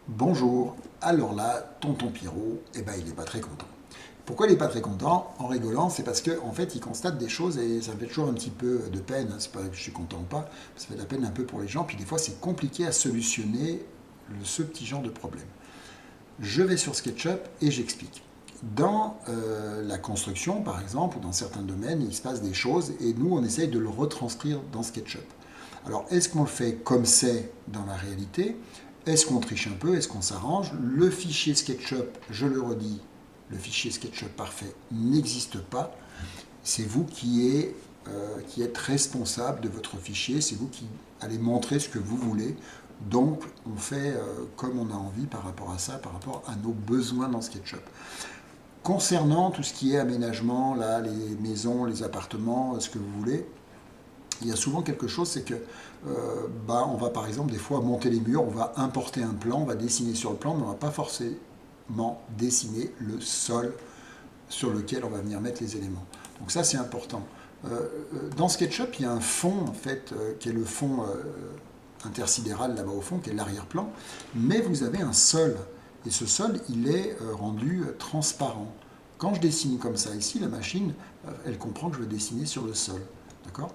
Bonjour, alors là, tonton Pierrot, eh ben, il n'est pas très content. Pourquoi il n'est pas très content? En rigolant, c'est parce qu'en fait, il constate des choses et ça me fait toujours un petit peu de peine. C'est pas que je suis content ou pas, ça fait de la peine un peu pour les gens. Puis des fois, c'est compliqué à solutionner ce petit genre de problème. Je vais sur SketchUp et j'explique. Dans la construction, par exemple, ou dans certains domaines, il se passe des choses et nous, on essaye de le retranscrire dans SketchUp. Alors, est-ce qu'on le fait comme c'est dans la réalité? Est-ce qu'on triche un peu? Est-ce qu'on s'arrange? Le fichier SketchUp, je le redis, le fichier SketchUp parfait n'existe pas. C'est vous qui êtes responsable de votre fichier, c'est vous qui allez montrer ce que vous voulez. Donc, on fait comme on a envie par rapport à ça, par rapport à nos besoins dans SketchUp. Concernant tout ce qui est aménagement, là, les maisons, les appartements, ce que vous voulez, il y a souvent quelque chose, c'est que on va par exemple des fois monter les murs, on va importer un plan, on va dessiner sur le plan, mais on ne va pas forcément dessiner le sol sur lequel on va venir mettre les éléments. Donc ça c'est important. Dans SketchUp, il y a un fond en fait, qui est le fond intersidéral là-bas au fond, qui est l'arrière-plan, mais vous avez un sol. Et ce sol, il est rendu transparent. Quand je dessine comme ça ici, la machine, elle comprend que je veux dessiner sur le sol. D'accord?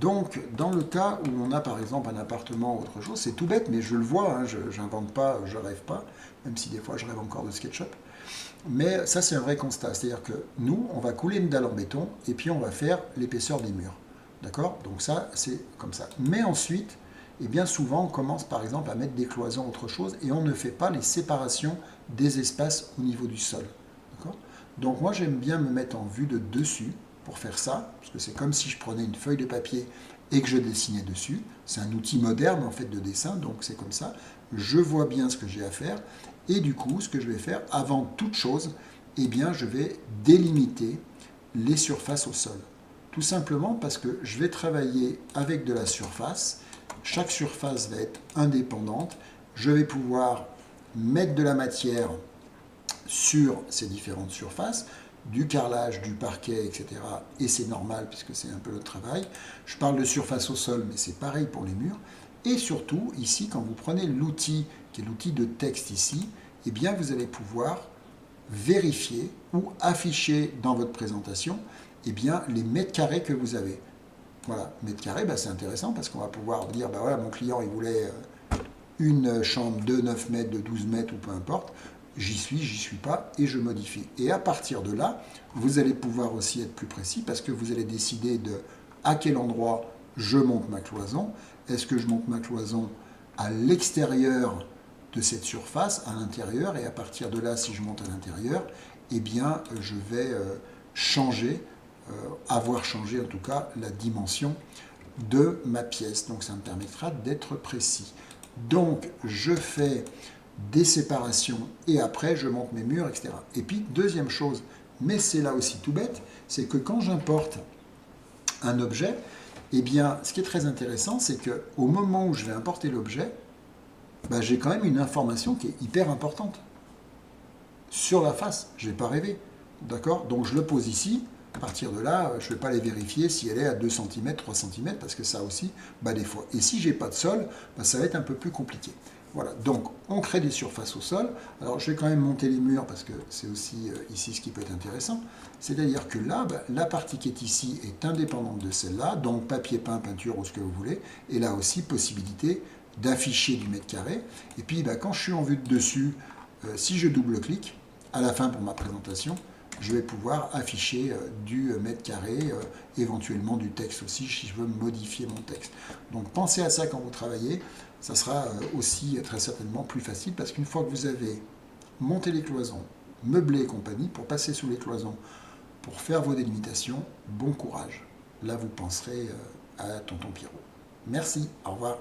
Donc, dans le cas où on a par exemple un appartement ou autre chose, c'est tout bête, mais je le vois, hein, je n'invente pas, je rêve pas, même si des fois je rêve encore de SketchUp. Mais ça, c'est un vrai constat. C'est-à-dire que nous, on va couler une dalle en béton et puis on va faire l'épaisseur des murs. D'accord? Donc ça, c'est comme ça. Mais ensuite, et bien souvent, on commence par exemple à mettre des cloisons, autre chose, et on ne fait pas les séparations des espaces au niveau du sol. D'accord? Donc moi, j'aime bien me mettre en vue de dessus pour faire ça, parce que c'est comme si je prenais une feuille de papier et que je dessinais dessus. C'est un outil moderne en fait de dessin, donc c'est comme ça. Je vois bien ce que j'ai à faire, et du coup, ce que je vais faire, avant toute chose, eh bien, je vais délimiter les surfaces au sol. Tout simplement parce que je vais travailler avec de la surface. Chaque surface va être indépendante. Je vais pouvoir mettre de la matière sur ces différentes surfaces, du carrelage, du parquet, etc. Et c'est normal puisque c'est un peu le travail. Je parle de surface au sol, mais c'est pareil pour les murs. Et surtout, ici, quand vous prenez l'outil, qui est l'outil de texte ici, eh bien, vous allez pouvoir vérifier ou afficher dans votre présentation eh bien, les mètres carrés que vous avez. Voilà, mètres carrés, c'est intéressant parce qu'on va pouvoir dire, voilà, mon client, il voulait une chambre de 9 mètres, de 12 mètres ou peu importe, j'y suis pas et je modifie. Et à partir de là, vous allez pouvoir aussi être plus précis parce que vous allez décider de à quel endroit je monte ma cloison. Est-ce que je monte ma cloison à l'extérieur de cette surface, à l'intérieur, et à partir de là, si je monte à l'intérieur, eh bien, je vais changer, avoir changé en tout cas la dimension de ma pièce. Donc ça me permettra d'être précis. Donc je fais des séparations et après je monte mes murs, etc. Et puis deuxième chose, mais c'est là aussi tout bête, c'est que quand j'importe un objet, eh bien ce qui est très intéressant, c'est qu'au moment où je vais importer l'objet, j'ai quand même une information qui est hyper importante. Sur la face, je ne vais pas rêver. D'accord? Donc je le pose ici. À partir de là, je ne vais pas les vérifier si elle est à 2 cm, 3 cm, parce que ça aussi, des fois. Et si j'ai pas de sol, ça va être un peu plus compliqué. Voilà, donc on crée des surfaces au sol. Alors je vais quand même monter les murs parce que c'est aussi ici ce qui peut être intéressant. C'est-à-dire que là, la partie qui est ici est indépendante de celle-là, donc papier peint, peinture ou ce que vous voulez. Et là aussi, possibilité d'afficher du mètre carré. Et puis quand je suis en vue de dessus, si je double-clique, à la fin pour ma présentation, je vais pouvoir afficher du mètre carré, éventuellement du texte aussi si je veux modifier mon texte. Donc pensez à ça quand vous travaillez, ça sera aussi très certainement plus facile parce qu'une fois que vous avez monté les cloisons, meublé et compagnie, pour passer sous les cloisons, pour faire vos délimitations, bon courage. Là vous penserez à tonton Pierrot. Merci, au revoir.